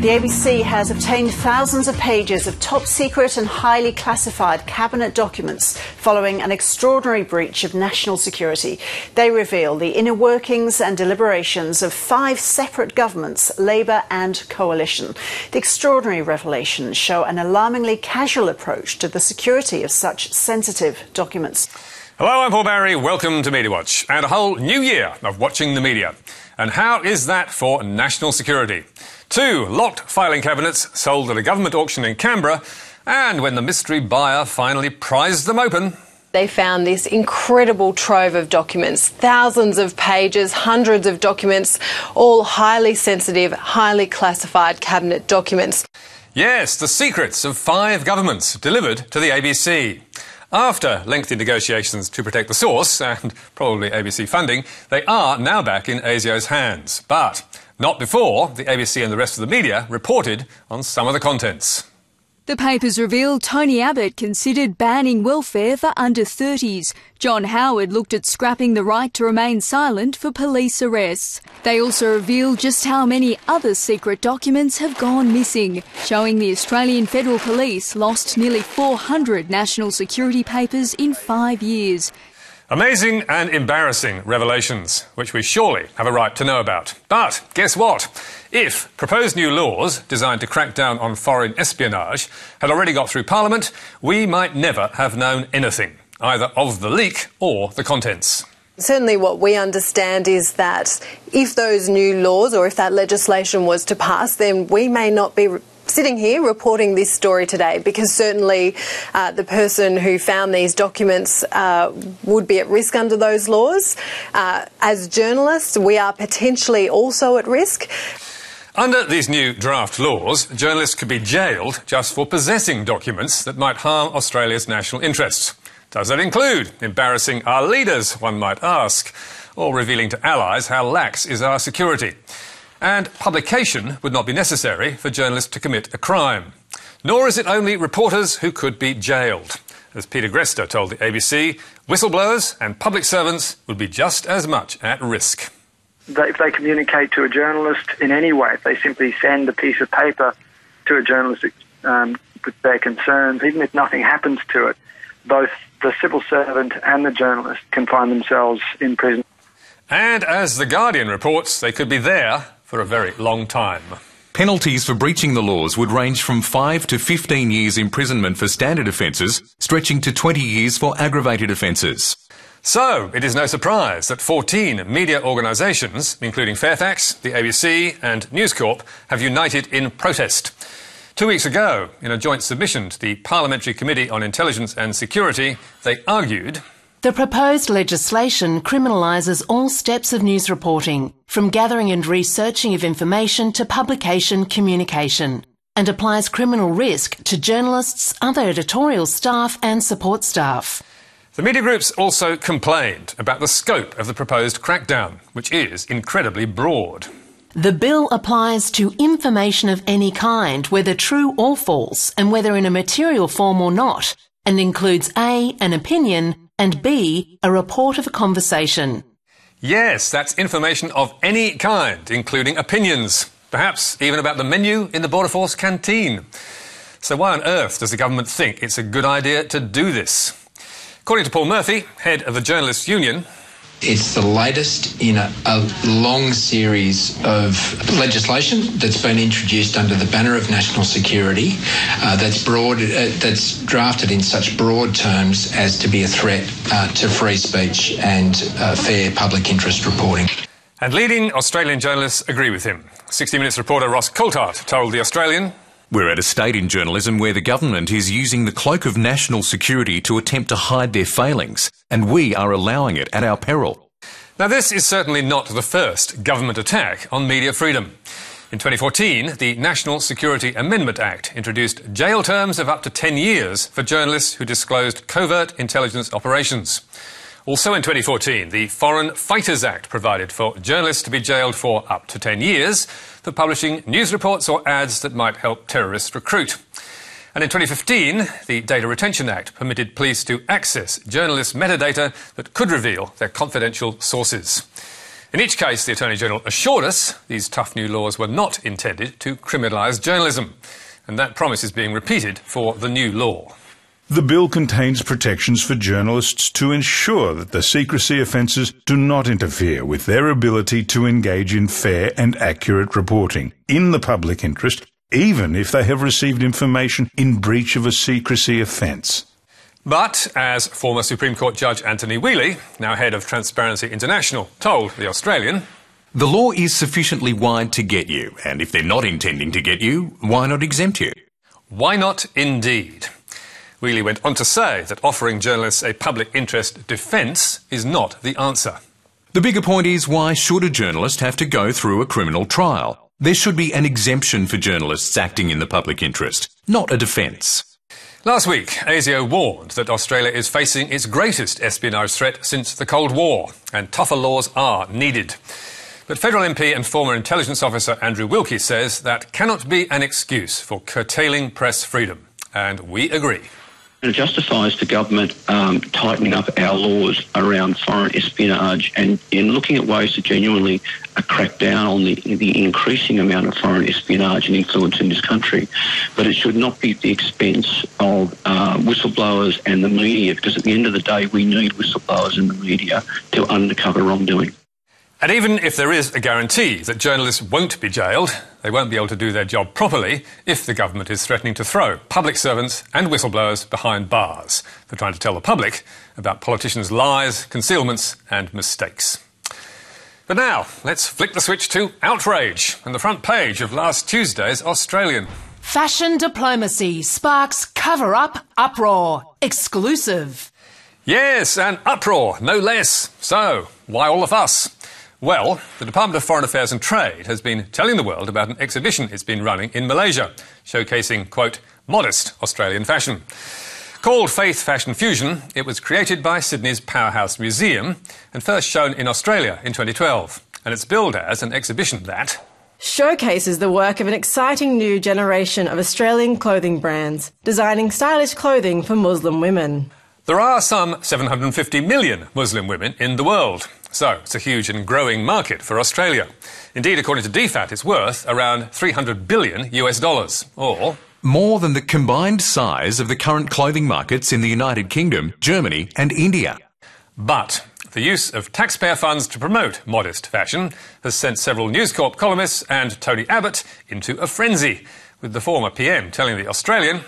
The ABC has obtained thousands of pages of top-secret and highly classified cabinet documents following an extraordinary breach of national security. They reveal the inner workings and deliberations of 5 separate governments, Labour and Coalition. The extraordinary revelations show an alarmingly casual approach to the security of such sensitive documents. Hello, I'm Paul Barry. Welcome to Media Watch and a whole new year of watching the media. And how is that for national security? 2 locked filing cabinets sold at a government auction in Canberra, and when the mystery buyer finally prized them open, they found this incredible trove of documents, thousands of pages, hundreds of documents, all highly sensitive, highly classified cabinet documents. Yes, the secrets of 5 governments delivered to the ABC. After lengthy negotiations to protect the source, and probably ABC funding, they are now back in ASIO's hands. But not before the ABC and the rest of the media reported on some of the contents. The papers revealed Tony Abbott considered banning welfare for under-30s. John Howard looked at scrapping the right to remain silent for police arrests. They also revealed just how many other secret documents have gone missing, showing the Australian Federal Police lost nearly 400 national security papers in 5 years. Amazing and embarrassing revelations, which we surely have a right to know about. But guess what? If proposed new laws designed to crack down on foreign espionage had already got through Parliament, we might never have known anything, either of the leak or the contents. Certainly what we understand is that if those new laws or if that legislation was to pass, then we may not be sitting here reporting this story today, because certainly the person who found these documents would be at risk under those laws. As journalists, we are potentially also at risk. Under these new draft laws, journalists could be jailed just for possessing documents that might harm Australia's national interests. Does that include embarrassing our leaders, one might ask, or revealing to allies how lax is our security? And publication would not be necessary for journalists to commit a crime. Nor is it only reporters who could be jailed. As Peter Grester told the ABC, whistleblowers and public servants would be just as much at risk. If they communicate to a journalist in any way, if they simply send a piece of paper to a journalist with their concerns, even if nothing happens to it, both the civil servant and the journalist can find themselves in prison. And as The Guardian reports, they could be there for a very long time. Penalties for breaching the laws would range from 5 to 15 years imprisonment for standard offences, stretching to 20 years for aggravated offences. So, it is no surprise that 14 media organisations, including Fairfax, the ABC and News Corp, have united in protest. 2 weeks ago, in a joint submission to the Parliamentary Committee on Intelligence and Security, they argued the proposed legislation criminalises all steps of news reporting, from gathering and researching of information to publication communication, and applies criminal risk to journalists, other editorial staff and support staff. The media groups also complained about the scope of the proposed crackdown, which is incredibly broad. The bill applies to information of any kind, whether true or false, and whether in a material form or not, and includes A, an opinion, and B, a report of a conversation. Yes, that's information of any kind, including opinions, perhaps even about the menu in the Border Force canteen. So why on earth does the government think it's a good idea to do this? According to Paul Murphy, head of the Journalists' Union, it's the latest in a long series of legislation that's been introduced under the banner of national security that's drafted in such broad terms as to be a threat to free speech and fair public interest reporting. And leading Australian journalists agree with him. 60 Minutes reporter Ross Coulthart told The Australian, "We're at a state in journalism where the government is using the cloak of national security to attempt to hide their failings, and we are allowing it at our peril." Now, this is certainly not the first government attack on media freedom. In 2014, the National Security Amendment Act introduced jail terms of up to 10 years for journalists who disclosed covert intelligence operations. Also in 2014, the Foreign Fighters Act provided for journalists to be jailed for up to 10 years for publishing news reports or ads that might help terrorists recruit. And in 2015, the Data Retention Act permitted police to access journalists' metadata that could reveal their confidential sources. In each case, the Attorney-General assured us these tough new laws were not intended to criminalise journalism, and that promise is being repeated for the new law. The bill contains protections for journalists to ensure that the secrecy offences do not interfere with their ability to engage in fair and accurate reporting in the public interest, even if they have received information in breach of a secrecy offence. But, as former Supreme Court Judge Anthony Wheely, now head of Transparency International, told The Australian, the law is sufficiently wide to get you, and if they're not intending to get you, why not exempt you? Why not indeed? Wheely went on to say that offering journalists a public interest defence is not the answer. The bigger point is, why should a journalist have to go through a criminal trial? There should be an exemption for journalists acting in the public interest, not a defence. Last week, ASIO warned that Australia is facing its greatest espionage threat since the Cold War, and tougher laws are needed. But Federal MP and former intelligence officer Andrew Wilkie says that cannot be an excuse for curtailing press freedom. And we agree. It justifies the government tightening up our laws around foreign espionage and in looking at ways to genuinely crack down on the increasing amount of foreign espionage and influence in this country. But it should not be at the expense of whistleblowers and the media, because at the end of the day, we need whistleblowers in the media to undercover wrongdoing. And even if there is a guarantee that journalists won't be jailed, they won't be able to do their job properly if the government is threatening to throw public servants and whistleblowers behind bars for trying to tell the public about politicians' lies, concealments and mistakes. But now, let's flick the switch to outrage and the front page of last Tuesday's Australian. Fashion diplomacy sparks cover-up uproar. Exclusive. Yes, an uproar, no less. So, why all the fuss? Well, the Department of Foreign Affairs and Trade has been telling the world about an exhibition it's been running in Malaysia, showcasing, quote, modest Australian fashion. Called Faith Fashion Fusion, it was created by Sydney's Powerhouse Museum and first shown in Australia in 2012. And it's billed as an exhibition that showcases the work of an exciting new generation of Australian clothing brands, designing stylish clothing for Muslim women. There are some 750 million Muslim women in the world, so it's a huge and growing market for Australia. Indeed, according to DFAT, it's worth around $300 billion, or more than the combined size of the current clothing markets in the United Kingdom, Germany and India. But the use of taxpayer funds to promote modest fashion has sent several News Corp columnists and Tony Abbott into a frenzy, with the former PM telling The Australian,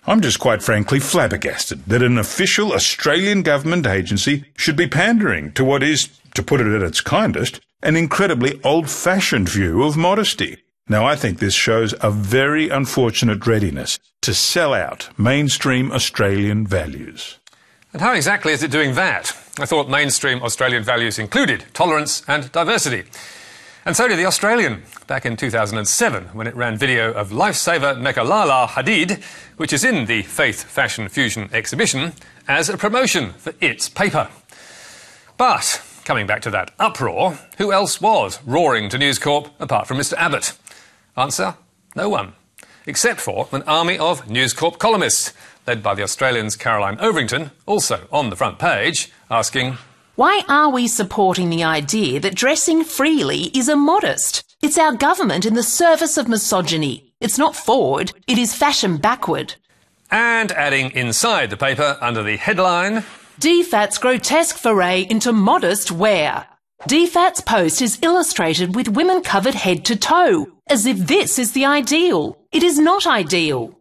I'm just quite frankly flabbergasted that an official Australian government agency should be pandering to what is, to put it at its kindest, an incredibly old-fashioned view of modesty. Now, I think this shows a very unfortunate readiness to sell out mainstream Australian values. And how exactly is it doing that? I thought mainstream Australian values included tolerance and diversity. And so did The Australian, back in 2007, when it ran video of lifesaver Mekalala Hadid, which is in the Faith Fashion Fusion exhibition, as a promotion for its paper. But, coming back to that uproar, who else was roaring to News Corp apart from Mr Abbott? Answer, no one. Except for an army of News Corp columnists, led by The Australian's Caroline Overington, also on the front page, asking, why are we supporting the idea that dressing freely is immodest? It's our government in the service of misogyny. It's not forward, it is fashion backward. And adding inside the paper under the headline, DFAT's grotesque foray into modest wear. DFAT's post is illustrated with women covered head to toe, as if this is the ideal. It is not ideal.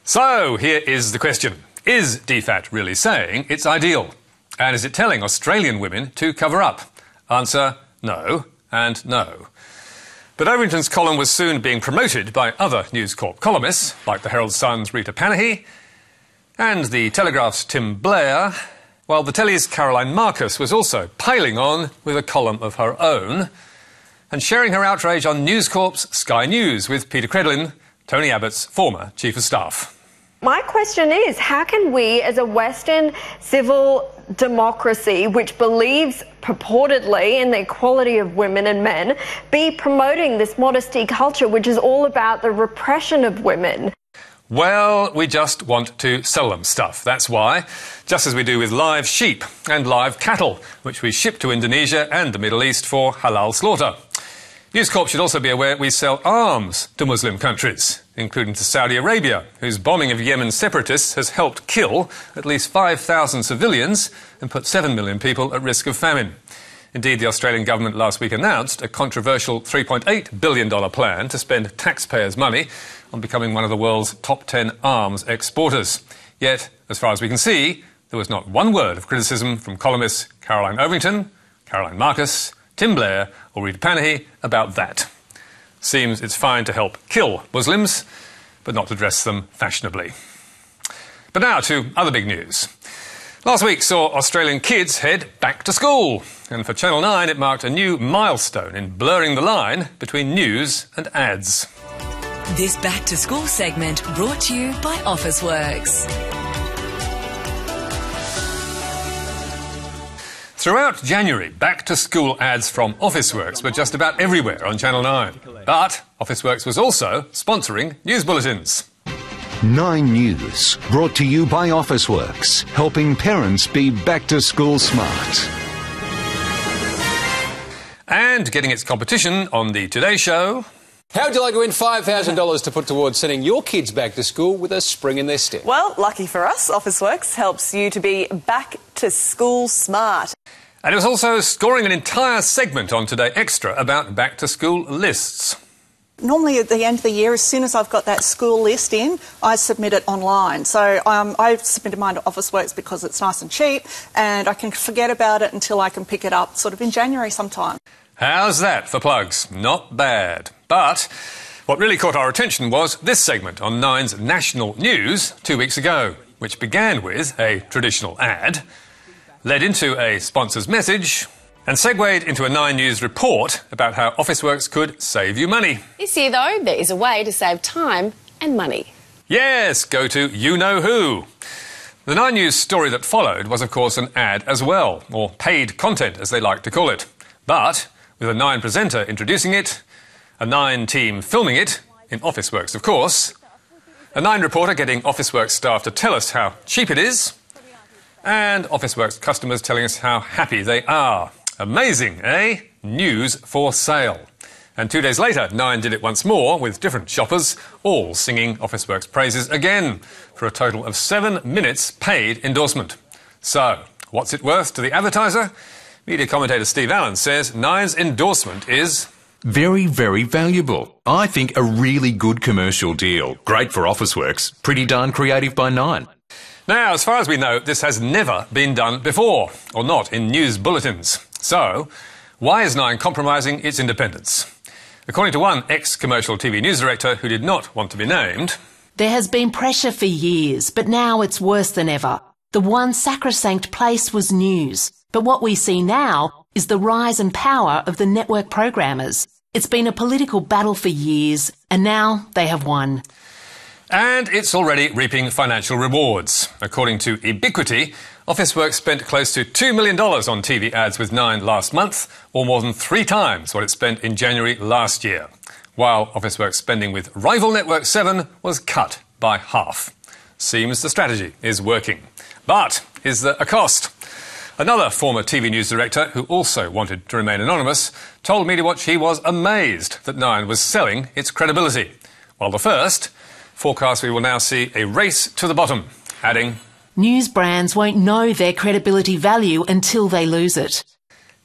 So here is the question. Is DFAT really saying it's ideal? And is it telling Australian women to cover up? Answer, no and no. But Overington's column was soon being promoted by other News Corp columnists, like the Herald Sun's Rita Panahi and the Telegraph's Tim Blair, while the Telly's Caroline Marcus was also piling on with a column of her own and sharing her outrage on News Corp's Sky News with Peter Credlin, Tony Abbott's former Chief of Staff. My question is, how can we, as a Western civil democracy, which believes purportedly in the equality of women and men, be promoting this modesty culture, which is all about the repression of women? Well, we just want to sell them stuff, that's why. Just as we do with live sheep and live cattle, which we ship to Indonesia and the Middle East for halal slaughter. News Corp should also be aware we sell arms to Muslim countries, including to Saudi Arabia, whose bombing of Yemen separatists has helped kill at least 5,000 civilians and put 7 million people at risk of famine. Indeed, the Australian government last week announced a controversial $3.8 billion plan to spend taxpayers' money on becoming one of the world's top 10 arms exporters. Yet, as far as we can see, there was not one word of criticism from columnists Caroline Overington, Caroline Marcus, Tim Blair or Rita Panahi about that. Seems it's fine to help kill Muslims, but not to dress them fashionably. But now to other big news. Last week saw Australian kids head back to school, and for Channel 9 it marked a new milestone in blurring the line between news and ads. This Back to School segment brought to you by Officeworks. Throughout January, back-to-school ads from Officeworks were just about everywhere on Channel 9. But Officeworks was also sponsoring news bulletins. 9 News, brought to you by Officeworks, helping parents be back-to-school smart. And getting its competition on the Today Show. How would you like to win $5,000 to put towards sending your kids back to school with a spring in their step? Well, lucky for us, Officeworks helps you to be back to school smart. And it was also scoring an entire segment on Today Extra about back-to-school lists. Normally at the end of the year, as soon as I've got that school list in, I submit it online. So I've submitted mine to Officeworks because it's nice and cheap, and I can forget about it until I can pick it up sort of in January sometime. How's that for plugs? Not bad. But what really caught our attention was this segment on Nine's national news 2 weeks ago, which began with a traditional ad, led into a sponsor's message, and segued into a 9 News report about how Officeworks could save you money. This year, though, there is a way to save time and money. Yes, go to You Know Who. The 9 News story that followed was, of course, an ad as well, or paid content, as they like to call it. But with a 9 presenter introducing it, a 9 team filming it, in Officeworks, of course, a 9 reporter getting Officeworks staff to tell us how cheap it is, and Officeworks customers telling us how happy they are. Amazing, eh? News for sale. And 2 days later, 9 did it once more with different shoppers, all singing Officeworks praises again, for a total of 7 minutes paid endorsement. So, what's it worth to the advertiser? Media commentator Steve Allen says 9's endorsement is very, very valuable. I think a really good commercial deal. Great for Officeworks. Pretty darn creative by 9. Now, as far as we know, this has never been done before, or not in news bulletins. So, why is 9 compromising its independence? According to one ex-commercial TV news director who did not want to be named, there has been pressure for years, but now it's worse than ever. The one sacrosanct place was news, but what we see now is the rise and power of the network programmers. It's been a political battle for years, and now they have won. And it's already reaping financial rewards. According to Ubiquity, Officeworks spent close to $2 million on TV ads with 9 last month, or more than 3 times what it spent in January last year, while Officeworks spending with rival Network 7 was cut by half. Seems the strategy is working. But is there a cost? Another former TV news director, who also wanted to remain anonymous, told MediaWatch he was amazed that 9 was selling its credibility, while the first forecast we will now see a race to the bottom, adding, news brands won't know their credibility value until they lose it.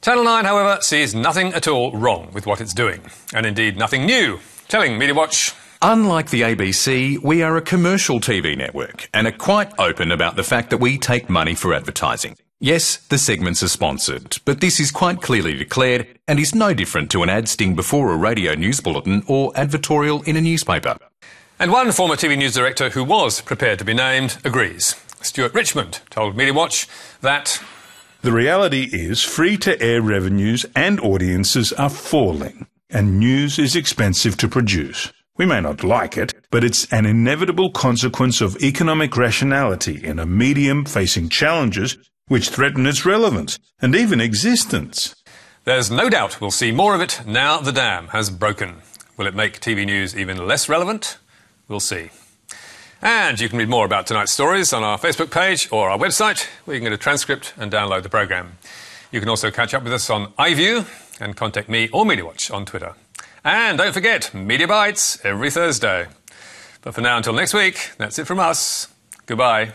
Channel 9, however, sees nothing at all wrong with what it's doing, and indeed nothing new, telling MediaWatch, unlike the ABC, we are a commercial TV network and are quite open about the fact that we take money for advertising. Yes, the segments are sponsored, but this is quite clearly declared and is no different to an ad sting before a radio news bulletin or advertorial in a newspaper. And one former TV news director who was prepared to be named agrees. Stuart Richmond told MediaWatch that the reality is free-to-air revenues and audiences are falling, and news is expensive to produce. We may not like it, but it's an inevitable consequence of economic rationality in a medium facing challenges which threaten its relevance and even existence. There's no doubt we'll see more of it now the dam has broken. Will it make TV news even less relevant? We'll see. And you can read more about tonight's stories on our Facebook page or our website, where you can get a transcript and download the programme. You can also catch up with us on iView and contact me or MediaWatch on Twitter. And don't forget, Media Bites every Thursday. But for now, until next week, that's it from us. Goodbye.